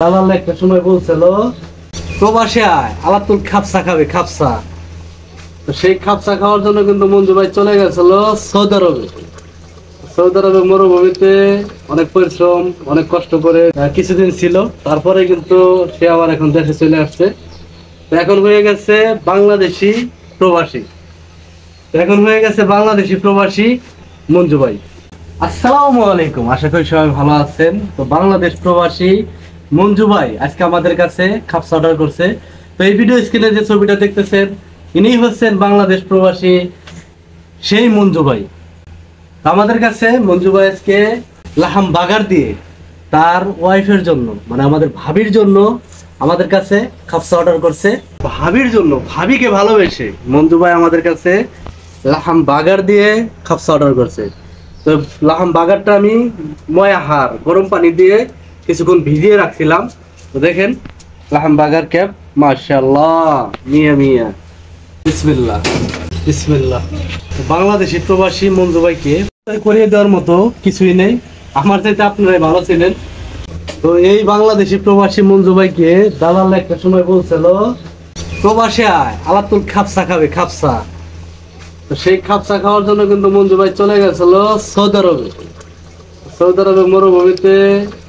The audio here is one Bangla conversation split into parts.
দালাল একটা সময় বলছিল প্রবাসে আয় আলাতুল খাপসা খাবে খাপসা। তো সেই খাপসা খাওয়ার জন্য কিন্তু মঞ্জু ভাই চলে গেছিল সৌদি আরবে। সৌদি আরবে মরুভূমিতে অনেক পরিশ্রম অনেক কষ্ট করে কিছুদিন ছিল, তারপরে কিন্তু সে আবার এখন দেশে চলে আসছে। তো এখন হয়ে গেছে বাংলাদেশি প্রবাসী। মঞ্জু ভাই, আসসালামু আলাইকুম। আশা করি সবাই ভালো আছেন। তো বাংলাদেশ প্রবাসী মঞ্জু ভাই আজকে আমাদের কাছে খাপসা অর্ডার করছে। তো এই ভিডিও স্ক্রিনে যে ছবিটা দেখতেছেন ইনি হচ্ছেন বাংলাদেশ প্রবাসী সেই মঞ্জু ভাই। আমাদের কাছে মঞ্জু ভাই আজকে লাহাম বাগার দিয়ে তার ওয়াইফের জন্য, মানে আমাদের ভাবির জন্য আমাদের কাছে খাপসা অর্ডার করছে। ভাবির জন্য, ভাবিকে ভালোবেসে মঞ্জু ভাই আমাদের কাছে লাহাম বাগার দিয়ে খাপসা অর্ডার করছে। তো লাহাম বাগারটা আমি ময়াহার গরম পানি দিয়ে কিছুক্ষণ ভিজিয়ে রাখছিলাম। তো দেখেন লাহাম বাগার ক্যাপ, মাশাআল্লাহ, মিয়া মিয়া, বিসমিল্লাহ বিসমিল্লাহ। বাংলাদেশি প্রবাসী মঞ্জু ভাইকে করিয়ে দেওয়ার মতো কিছুই নেই, আমার চাইতে আপনারাই ভালো ছিলেন। তো এই বাংলাদেশি প্রবাসী মঞ্জু ভাইকে দালাল একটা সময় বলছিল প্রবাসে আয় আলাতুল খাপসা খাবে খাপসা। তো সেই খাপসা খাওয়ার জন্য কিন্তু মঞ্জু ভাই চলে গেছিল সৌদি আরবে। সৌদি আরবে মরুভূমিতে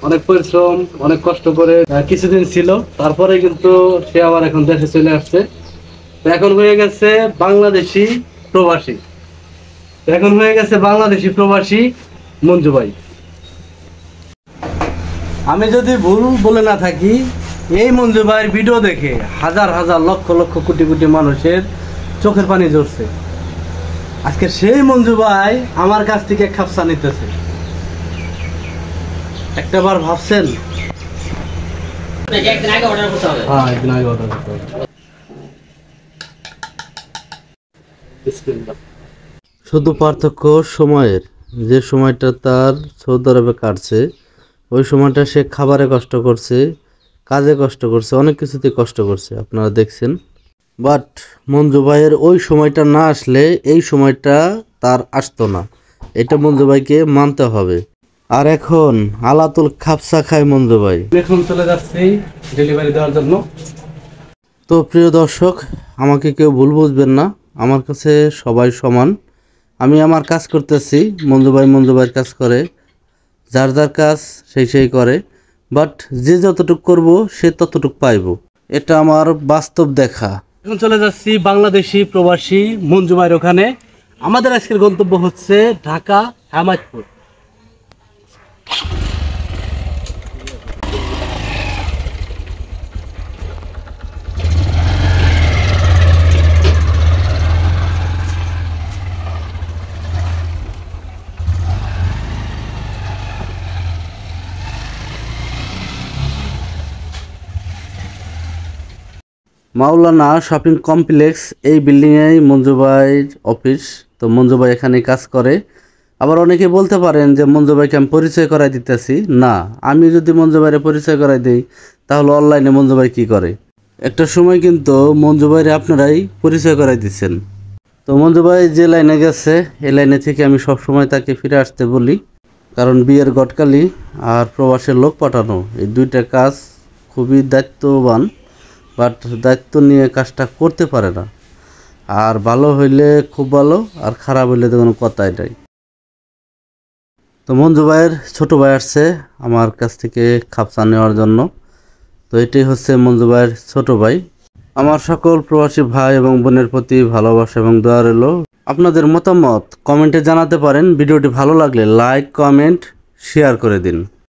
অনেক পরিশ্রম অনেক কষ্ট করে কিছুদিন ছিল, তারপরে কিন্তু সে আবার এখন দেশে চলে আসছে। তো এখন হয়ে গেছে বাংলাদেশি প্রবাসী মঞ্জু ভাই। আমি যদি ভুল বলে না থাকি, এই মঞ্জু ভাইয়ের ভিডিও দেখে হাজার হাজার লক্ষ লক্ষ কোটি কোটি মানুষের চোখের পানি ঝরছে। আজকে সেই মঞ্জু ভাই আমার কাছ থেকে খাপসা নিতেছে। একটাবার ভাবছেন? একদিন আগে অর্ডার করতে হবে। শুধু পার্থক্য সময়ের, যে সময়টা তার সৌদি আরবে কাটছে ওই সময়টা সে খাবারে কষ্ট করছে, কাজে কষ্ট করছে, অনেক কিছুতে কষ্ট করছে, আপনারা দেখছেন। বাট মঞ্জু ভাইয়ের ওই সময়টা না আসলে এই সময়টা তার আসতো না, এটা মঞ্জু ভাইকে মানতে হবে। আর এখন আলাতুল খাপসা খায় মঞ্জু ভাই। এখন চলে যাচ্ছি ডেলিভারি দেওয়ার জন্য। তো প্রিয় দর্শক, আমাকে কেউ ভুল বুঝবেন না, আমার কাছে সবাই সমান। আমি আমার কাজ করতেছি, মঞ্জু ভাইয়ের কাজ করে, যার যার কাজ সেই করে। বাট যে যতটুক করব সে ততটুক পাইব, এটা আমার বাস্তব দেখা। এখন চলে যাচ্ছি বাংলাদেশি প্রবাসী মঞ্জু ভাইয়ের ওখানে। আমাদের আজকের গন্তব্য হচ্ছে ঢাকা হেমায়তপুর। মাওলানা শপিং কমপ্লেক্স, এই বিল্ডিংয়েই মঞ্জু ভাইয়ের অফিস। তো মঞ্জু ভাই এখানে কাজ করে। আবার অনেকে বলতে পারেন যে মঞ্জু ভাইকে আমি পরিচয় করাই দিতেছি। না, আমি যদি মঞ্জু ভাইয়ের পরিচয় করাই দিই তাহলে অনলাইনে মঞ্জু ভাই কী করে? একটা সময় কিন্তু মঞ্জু ভাইয়ের আপনারাই পরিচয় করাই দিচ্ছেন। তো মঞ্জু ভাই যে লাইনে গেছে এই লাইনে থেকে আমি সবসময় তাকে ফিরে আসতে বলি, কারণ বিয়ের গটকালি আর প্রবাসের লোক পাঠানো এই দুইটা কাজ খুবই দায়িত্ববান। বাট দায়িত্ব নিয়ে কাজটা করতে পারে না। আর ভালো হইলে খুব ভালো, আর খারাপ হইলে তো কোনো কথাই নাই। তো মঞ্জু ভাইয়ের ছোটো ভাই আসছে আমার কাছ থেকে খাপসা নেওয়ার জন্য। তো এটাই হচ্ছে মঞ্জু ভাইয়ের ছোটো ভাই। আমার সকল প্রবাসী ভাই এবং বোনের প্রতি ভালোবাসা এবং দোয়া রইল। আপনাদের মতামত কমেন্টে জানাতে পারেন। ভিডিওটি ভালো লাগলে লাইক, কমেন্ট, শেয়ার করে দিন।